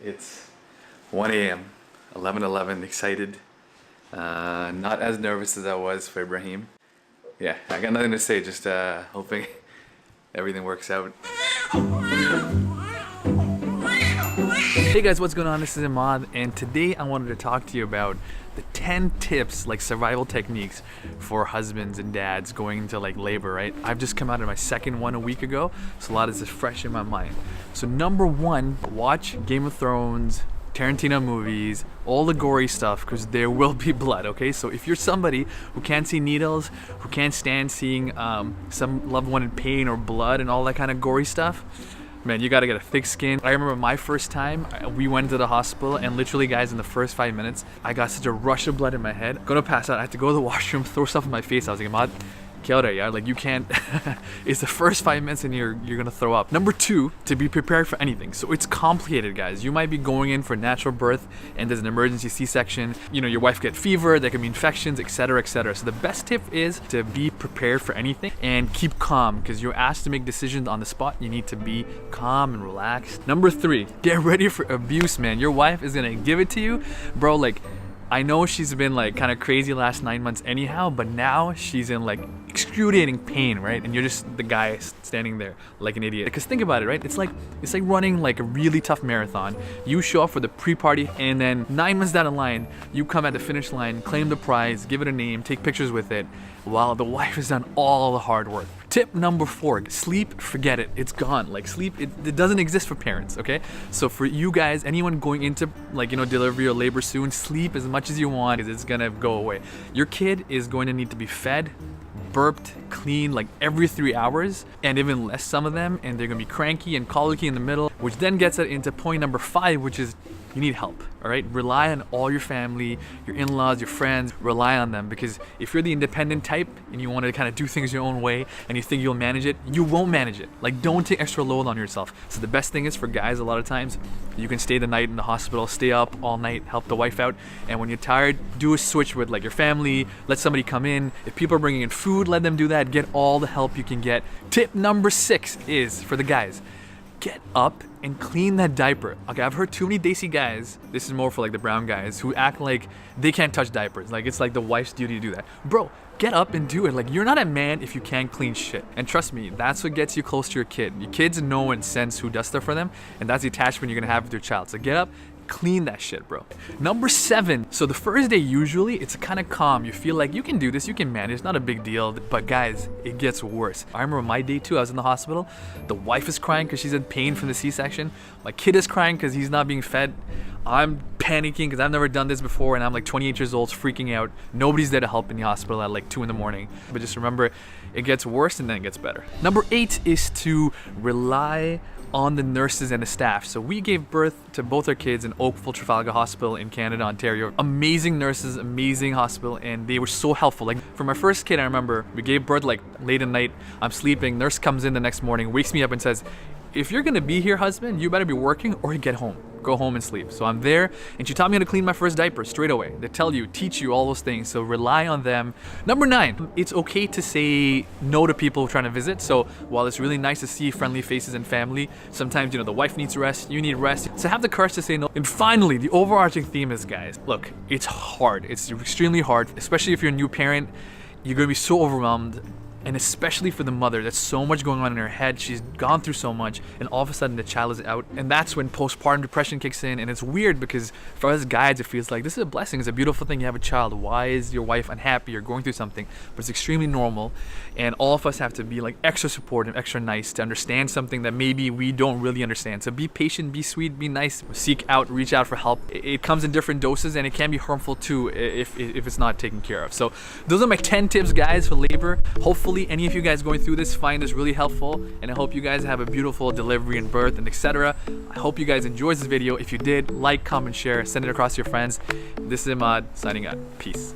It's 1 a.m. 11:11. Excited. Not as nervous as I was for Ibrahim. Yeah, I got nothing to say. Just hoping everything works out. Hey guys, what's going on? This is Emad, and today I wanted to talk to you about the 10 tips, like survival techniques for husbands and dads going into like labor, right? I've just come out of my second one a week ago, so a lot is just fresh in my mind. So number one, watch Game of Thrones, Tarantino movies, all the gory stuff, because there will be blood, okay? So if you're somebody who can't see needles, who can't stand seeing some loved one in pain or blood and all that kind of gory stuff, man, you gotta get a thick skin. I remember my first time, we went to the hospital, and literally, guys, in the first 5 minutes, I got such a rush of blood in my head. Gonna pass out. I had to go to the washroom, throw stuff in my face. I was like, Emad, kill it, yeah? Like, you can't. It's the first 5 minutes and you're gonna throw up. Number two, to be prepared for anything. So it's complicated, guys. You might be going in for natural birth and there's an emergency C-section. You know, your wife get fever, there can be infections, etc., etc. So the best tip is to be prepared for anything and keep calm, because you're asked to make decisions on the spot. You need to be calm and relaxed. Number three, get ready for abuse, man. Your wife is gonna give it to you, bro. Like, I know she's been like kind of crazy last 9 months anyhow, but now she's in like excruciating pain, right? And you're just the guy standing there like an idiot. Because think about it, right? It's like running like a really tough marathon. You show up for the pre-party, and then 9 months down the line, you come at the finish line, claim the prize, give it a name, take pictures with it, while the wife has done all the hard work. Tip number four, sleep, forget it. It's gone. Like, sleep, it doesn't exist for parents, okay? So for you guys, anyone going into like, you know, delivery or labor soon, sleep as much as you want, because it's gonna go away. Your kid is going to need to be fed, burped, clean like every 3 hours, and even less some of them, and they're gonna be cranky and colicky in the middle, which then gets us into point number five, which is you need help, all right? Rely on all your family, your in-laws, your friends, rely on them, because if you're the independent type and you want to kind of do things your own way and you think you'll manage it, you won't manage it. Like, don't take extra load on yourself. So the best thing is for guys, a lot of times, you can stay the night in the hospital, stay up all night, help the wife out, and when you're tired, do a switch with like your family, let somebody come in. If people are bringing in food, let them do that. Get all the help you can get. Tip number six is for the guys. Get up and clean that diaper. Okay, I've heard too many Desi guys, this is more for like the brown guys, who act like they can't touch diapers. Like, it's like the wife's duty to do that. Bro, get up and do it. Like, you're not a man if you can't clean shit. And trust me, that's what gets you close to your kid. Your kids know and sense who does stuff for them, and that's the attachment you're gonna have with your child. So get up, clean that shit, bro. Number seven, so the first day, usually it's kind of calm. You feel like you can do this, you can manage, not a big deal. But guys, it gets worse. I remember my day two, I was in the hospital. The wife is crying because she's in pain from the C-section. My kid is crying because he's not being fed. I'm panicking because I've never done this before, and I'm like 28 years old, freaking out. Nobody's there to help in the hospital at like 2 in the morning. But just remember, it gets worse and then it gets better. Number eight is to rely on the nurses and the staff. So we gave birth to both our kids in Oakville Trafalgar Hospital in Canada, Ontario. Amazing nurses, amazing hospital, and they were so helpful. Like, for my first kid, I remember we gave birth like late at night. I'm sleeping. Nurse comes in the next morning, wakes me up and says, if you're gonna be here, husband, you better be working or you get home. Go home and sleep. So I'm there, and she taught me how to clean my first diaper straight away. They tell you, teach you all those things, so rely on them. Number nine, it's okay to say no to people trying to visit. So while it's really nice to see friendly faces and family, sometimes, you know, the wife needs rest, you need rest. So have the courage to say no. And finally, the overarching theme is, guys, look, it's hard. It's extremely hard, especially if you're a new parent. You're gonna be so overwhelmed. And especially for the mother, there's so much going on in her head. She's gone through so much, and all of a sudden the child is out. And that's when postpartum depression kicks in. And it's weird because for us guys, it feels like this is a blessing. It's a beautiful thing. You have a child. Why is your wife unhappy or going through something? But it's extremely normal. And all of us have to be like extra supportive, extra nice to understand something that maybe we don't really understand. So be patient, be sweet, be nice, seek out, reach out for help. It comes in different doses, and it can be harmful too if it's not taken care of. So those are my 10 tips, guys, for labor. Hopefully any of you guys going through this find this really helpful, and I hope you guys have a beautiful delivery and birth and etc. I hope you guys enjoyed this video. If you did, like, comment, share, send it across to your friends. This is Emad signing out. Peace.